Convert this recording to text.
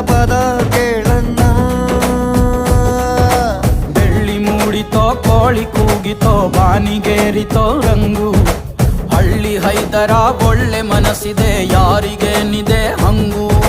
ಪದ ಕೇಳಣ್ಣ. ಬೆಳ್ಳಿ ಮೂಡಿತೋ ಕೋಳಿ ಕೂಗಿತೋ ಬಾನಿಗೇರಿತೋ ರಂಗು. ಹಳ್ಳಿ ಹೈದರ ಒಳ್ಳೆ ಮನಸ್ಸಿದೆ ಯಾರಿಗೇನಿದೆ ಹಂಗು.